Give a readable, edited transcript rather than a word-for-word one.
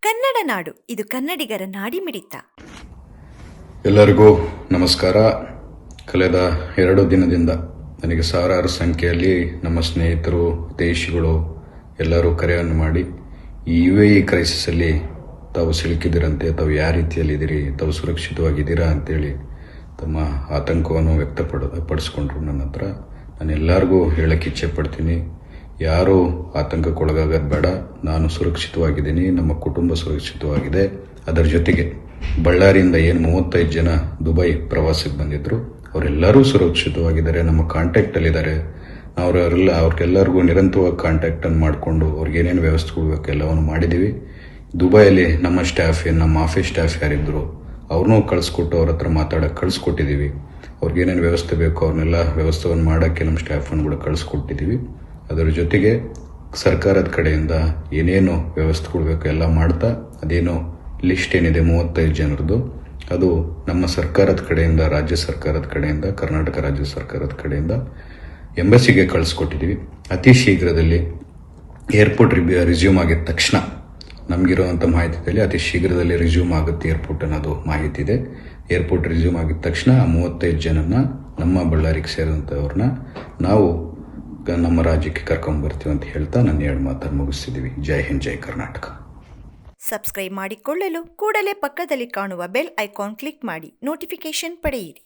ಕನ್ನಡ ನಾಡು, ಇದು ಕನ್ನಡಿಗರ ನಾಡಿಮಿಡಿತ. ಎಲ್ಲರಿಗೂ ನಮಸ್ಕಾರ. ಕಳೆದ 2 ದಿನದಿಂದ ನನಗೆ ಸಾವಿರಾರು ಸಂಖ್ಯೆಯಲ್ಲಿ ನಮ್ಮ ಸ್ನೇಹಿತರು, ದೇಶಿಗಳು ಎಲ್ಲರೂ ಕರೆಯನ್ನು ಮಾಡಿ ಈ UAE ಕ್ರೈಸಿಸಲ್ಲಿ ತಾವು ಸಿಲುಕಿದಿರಂತೆ, ತಾವು ಯಾವ ರೀತಿಯಲ್ಲಿದ್ದೀರಿ, ತಾವು ಸುರಕ್ಷಿತವಾಗಿದ್ದೀರಾ ಅಂತೇಳಿ ತಮ್ಮ ಆತಂಕವನ್ನು ವ್ಯಕ್ತಪಡಿಸ್ಕೊಂಡ್ರು ನನ್ನ ಹತ್ರ. ನಾನು ಎಲ್ಲರಿಗೂ ಹೇಳಕ್ಕೆ ಇಚ್ಛೆ ಪಡ್ತೀನಿ, ಯಾರೂ ಆತಂಕಕ್ಕೊಳಗಾಗೋದು ಬೇಡ. ನಾನು ಸುರಕ್ಷಿತವಾಗಿದ್ದೀನಿ, ನಮ್ಮ ಕುಟುಂಬ ಸುರಕ್ಷಿತವಾಗಿದೆ. ಅದರ ಜೊತೆಗೆ ಬಳ್ಳಾರಿಯಿಂದ ಏನು 35 ಜನ ದುಬೈ ಪ್ರವಾಸಕ್ಕೆ ಬಂದಿದ್ರು ಅವರೆಲ್ಲರೂ ಸುರಕ್ಷಿತವಾಗಿದ್ದಾರೆ, ನಮ್ಮ ಕಾಂಟ್ಯಾಕ್ಟಲ್ಲಿದ್ದಾರೆ. ಅವ್ರಿಗೆಲ್ಲರಿಗೂ ನಿರಂತರವಾಗಿ ಕಾಂಟ್ಯಾಕ್ಟನ್ನು ಮಾಡಿಕೊಂಡು ಅವ್ರಿಗೇನೇನು ವ್ಯವಸ್ಥೆ ಕೊಡಬೇಕು ಎಲ್ಲವನ್ನು ಮಾಡಿದ್ದೀವಿ. ದುಬೈಯಲ್ಲಿ ನಮ್ಮ ಸ್ಟಾಫ್, ನಮ್ಮ ಆಫೀಸ್ ಸ್ಟಾಫ್ ಯಾರಿದ್ರು ಅವ್ರನ್ನೂ ಕಳಿಸ್ಕೊಟ್ಟು ಅವ್ರ ಹತ್ರ ಮಾತಾಡೋಕ್ಕೆ ಕಳಿಸ್ಕೊಟ್ಟಿದ್ದೀವಿ. ಅವ್ರಿಗೇನೇನು ವ್ಯವಸ್ಥೆ ಬೇಕು ಅವ್ರನ್ನೆಲ್ಲ ವ್ಯವಸ್ಥೆಯನ್ನು ಮಾಡೋಕ್ಕೆ ನಮ್ಮ ಸ್ಟಾಫನ್ನು ಕೂಡ ಕಳಿಸ್ಕೊಟ್ಟಿದ್ದೀವಿ. ಅದರ ಜೊತೆಗೆ ಸರ್ಕಾರದ ಕಡೆಯಿಂದ ಏನೇನು ವ್ಯವಸ್ಥೆ ಕೊಡಬೇಕು ಎಲ್ಲ ಮಾಡ್ತಾ, ಅದೇನೋ ಲಿಸ್ಟ್ ಏನಿದೆ 35 ಜನರದ್ದು, ಅದು ನಮ್ಮ ಸರ್ಕಾರದ ಕಡೆಯಿಂದ, ರಾಜ್ಯ ಸರ್ಕಾರದ ಕಡೆಯಿಂದ, ಕರ್ನಾಟಕ ರಾಜ್ಯ ಸರ್ಕಾರದ ಕಡೆಯಿಂದ ಎಂಬಸಿಗೆ ಕಳಿಸ್ಕೊಟ್ಟಿದ್ದೀವಿ. ಅತಿ ಶೀಘ್ರದಲ್ಲಿ ಏರ್ಪೋರ್ಟ್ ರಿಸ್ಯೂಮ್ ಆಗಿದ ತಕ್ಷಣ, ನಮಗಿರುವಂಥ ಮಾಹಿತಿಯಲ್ಲಿ ಅತಿ ಶೀಘ್ರದಲ್ಲಿ ರಿಸ್ಯೂಮ್ ಆಗುತ್ತೆ ಏರ್ಪೋರ್ಟ್ ಅನ್ನೋದು ಮಾಹಿತಿ ಇದೆ. ಏರ್ಪೋರ್ಟ್ ರಿಸ್ಯೂಮ್ ಆಗಿದ ತಕ್ಷಣ ಆ 35 ಜನನ ನಮ್ಮ ಬಳ್ಳಾರಿಗೆ ಸೇರಿದಂಥವ್ರನ್ನ ನಾವು ನಮ್ಮ ರಾಜ್ಯಕ್ಕೆ ಕರ್ಕೊಂಡ್ಬರ್ತೀವಿ ಅಂತ ಹೇಳ್ತಾ ನನ್ನ 2 ಮಾತನ್ನು ಮುಗಿಸ್ತಿದ್ದೀವಿ. ಜೈ ಹಿಂದ್, ಜೈ ಕರ್ನಾಟಕ. ಸಬ್ಸ್ಕ್ರೈಬ್ ಮಾಡಿಕೊಳ್ಳಲು ಕೂಡಲೇ ಪಕ್ಕದಲ್ಲಿ ಕಾಣುವ ಬೆಲ್ ಐಕಾನ್ ಕ್ಲಿಕ್ ಮಾಡಿ ನೋಟಿಫಿಕೇಶನ್ ಪಡೆಯಿರಿ.